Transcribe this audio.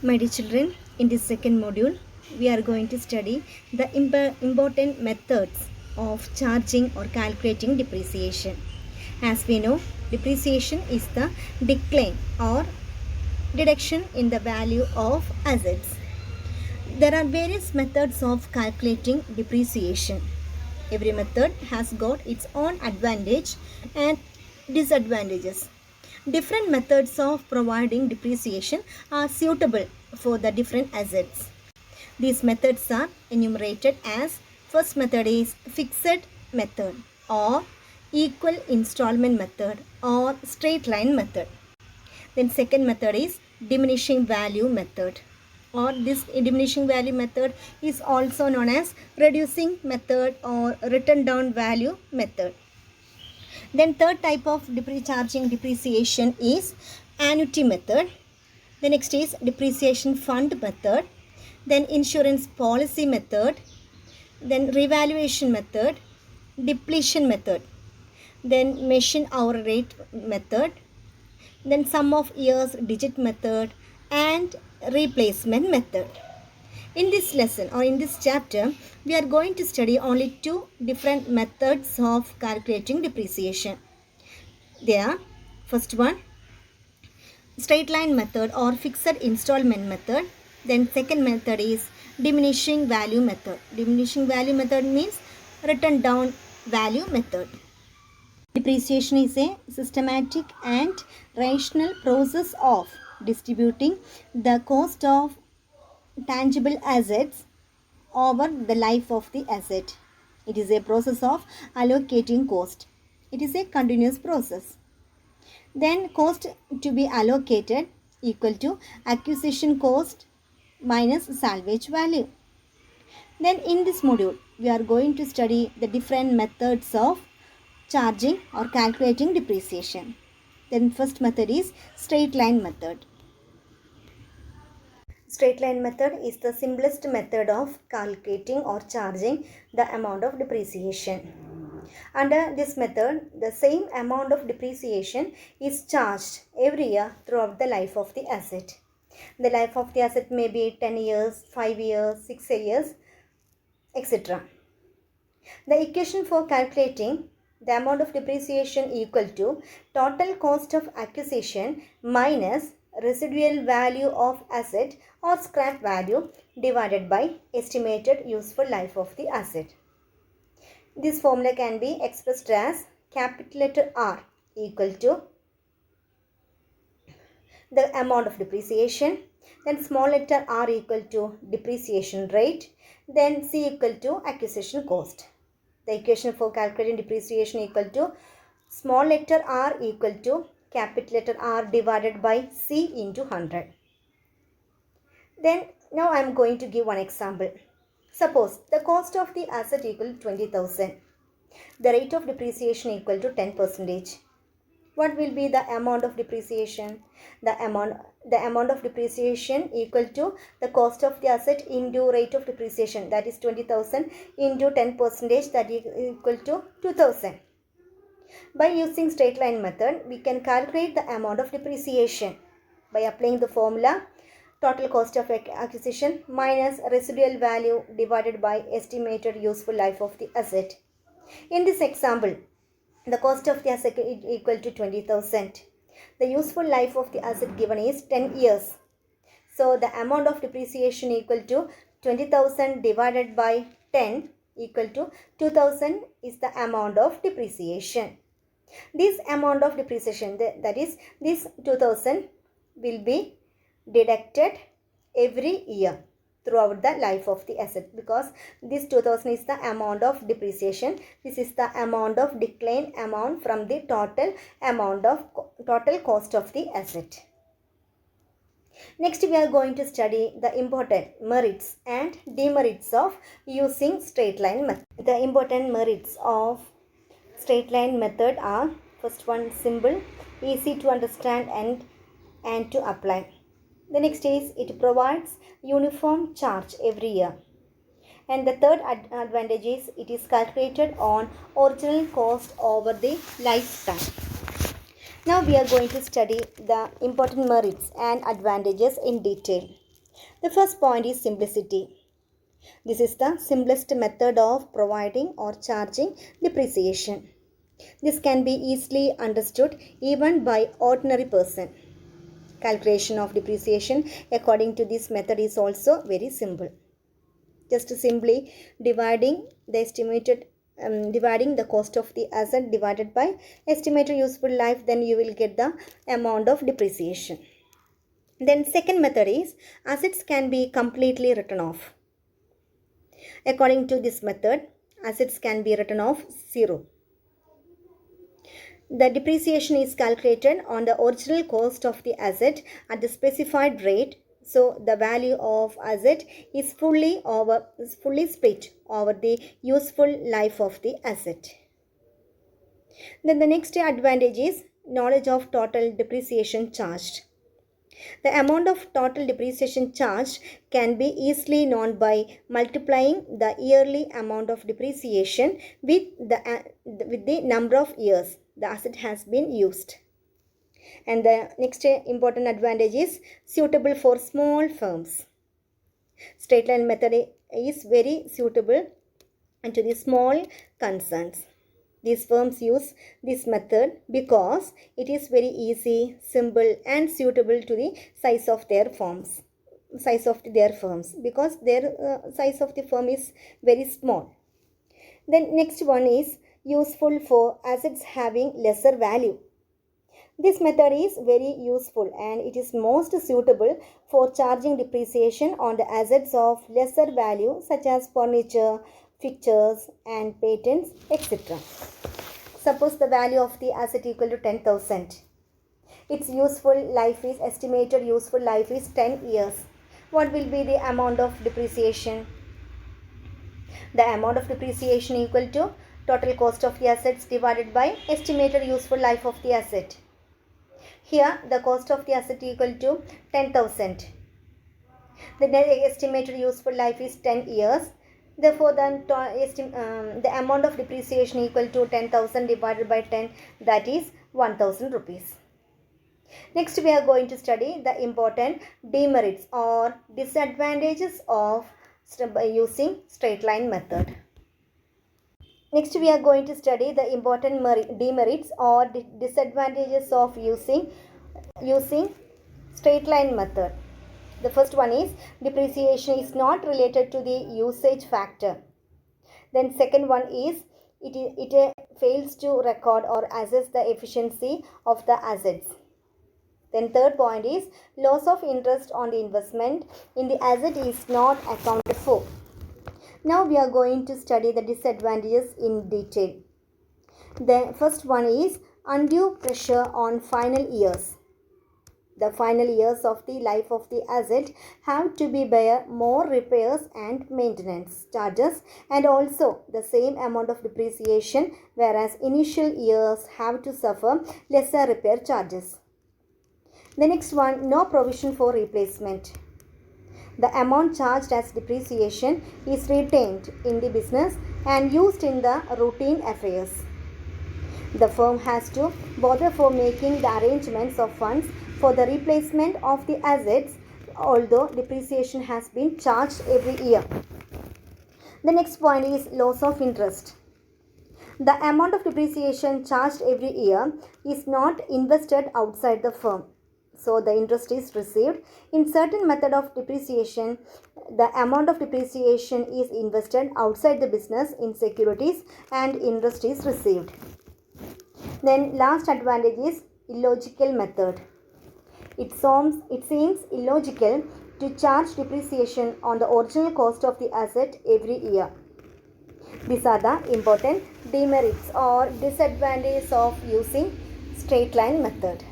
My dear children, in this second module, we are going to study the important methods of charging or calculating depreciation. As we know, depreciation is the decline or deduction in the value of assets. There are various methods of calculating depreciation. Every method has got its own advantage and disadvantages. Different methods of providing depreciation are suitable for the different assets. These methods are enumerated as first method is fixed method or equal installment method or straight line method. Then second method is diminishing value method, or this diminishing value method is also known as reducing method or written down value method. Then third type of charging depreciation is annuity method. The next is depreciation fund method. Then insurance policy method. Then revaluation method. Depletion method. Then machine hour rate method. Then sum of years digit method and replacement method. In this lesson or in this chapter, we are going to study only two different methods of calculating depreciation. They are, first one, straight line method or fixed installment method. Then second method is diminishing value method. Diminishing value method means written down value method. Depreciation is a systematic and rational process of distributing the cost of tangible assets over the life of the asset. It is a process of allocating cost. It is a continuous process. Then cost to be allocated equal to acquisition cost minus salvage value. Then in this module, we are going to study the different methods of charging or calculating depreciation. Then first method is straight line method. Straight line method is the simplest method of calculating or charging the amount of depreciation. Under this method, the same amount of depreciation is charged every year throughout the life of the asset. The life of the asset may be 10 years, 5 years, 6 years, etc. The equation for calculating the amount of depreciation equal to total cost of acquisition minus residual value of asset or scrap value divided by estimated useful life of the asset. This formula can be expressed as capital letter R equal to the amount of depreciation, then small letter r equal to depreciation rate, then C equal to acquisition cost. The equation for calculating depreciation equal to small letter r equal to capital letter R divided by C into 100. Then now I am going to give one example. Suppose the cost of the asset equal to 20,000. The rate of depreciation equal to 10%. What will be the amount of depreciation? The amount of depreciation equal to the cost of the asset into rate of depreciation, that is 20,000 into 10%, that is equal to 2,000. By using straight line method, we can calculate the amount of depreciation by applying the formula total cost of acquisition minus residual value divided by estimated useful life of the asset. In this example, the cost of the asset is equal to 20,000. The useful life of the asset given is 10 years. So the amount of depreciation equal to 20,000 divided by 10 equal to 2,000 is the amount of depreciation. This amount of depreciation, that is this 2,000, will be deducted every year throughout the life of the asset, because this 2,000 is the amount of depreciation. This is the amount of decline amount from the total amount of total cost of the asset. Next, we are going to study the important merits and demerits of using straight line method. The important merits of straight line method are: first one, simple, easy to understand and to apply. The next is it provides uniform charge every year. And the third advantage is it is calculated on original cost over the lifetime. Now we are going to study the important merits and advantages in detail. The first point is simplicity. This is the simplest method of providing or charging depreciation. This can be easily understood even by ordinary person. Calculation of depreciation according to this method is also very simple. Just simply dividing the cost of the asset divided by estimated useful life, then you will get the amount of depreciation. Then second method is assets can be completely written off. According to this method, assets can be written off zero. The depreciation is calculated on the original cost of the asset at the specified rate. So the value of asset is fully split over the useful life of the asset. Then the next advantage is knowledge of total depreciation charged. The amount of total depreciation charged can be easily known by multiplying the yearly amount of depreciation with the number of years the asset has been used. And the next important advantage is suitable for small firms. Straight line method is very suitable to the small concerns. These firms use this method because it is very easy, simple and suitable to the size of their firms. Because their size of the firm is very small. Then next one is useful for assets having lesser value. This method is very useful and it is most suitable for charging depreciation on the assets of lesser value such as furniture, fixtures and patents, etc. Suppose the value of the asset equal to 10,000. Its estimated useful life is 10 years. What will be the amount of depreciation? The amount of depreciation equal to total cost of the assets divided by estimated useful life of the asset. Here the cost of the asset equal to 10,000. The estimated useful life is 10 years. Therefore, the amount of depreciation equal to 10,000 divided by 10, that is 1,000 rupees. Next, we are going to study the important demerits or disadvantages of using straight line method. Next, we are going to study the important demerits or disadvantages of using straight line method. The first one is depreciation is not related to the usage factor. Then second one is it fails to record or assess the efficiency of the assets. Then third point is loss of interest on the investment in the asset is not accounted for. Now we are going to study the disadvantages in detail. The first one is undue pressure on final years. The final years of the life of the asset have to bear more repairs and maintenance charges and also the same amount of depreciation, whereas initial years have to suffer lesser repair charges. The next one, no provision for replacement. The amount charged as depreciation is retained in the business and used in the routine affairs. The firm has to bother for making the arrangements of funds for the replacement of the assets, although depreciation has been charged every year. The next point is loss of interest. The amount of depreciation charged every year is not invested outside the firm, so the interest is received. In certain method of depreciation, the amount of depreciation is invested outside the business in securities and interest is received. Then last advantage is illogical method. It seems illogical to charge depreciation on the original cost of the asset every year. These are the important demerits or disadvantages of using straight line method.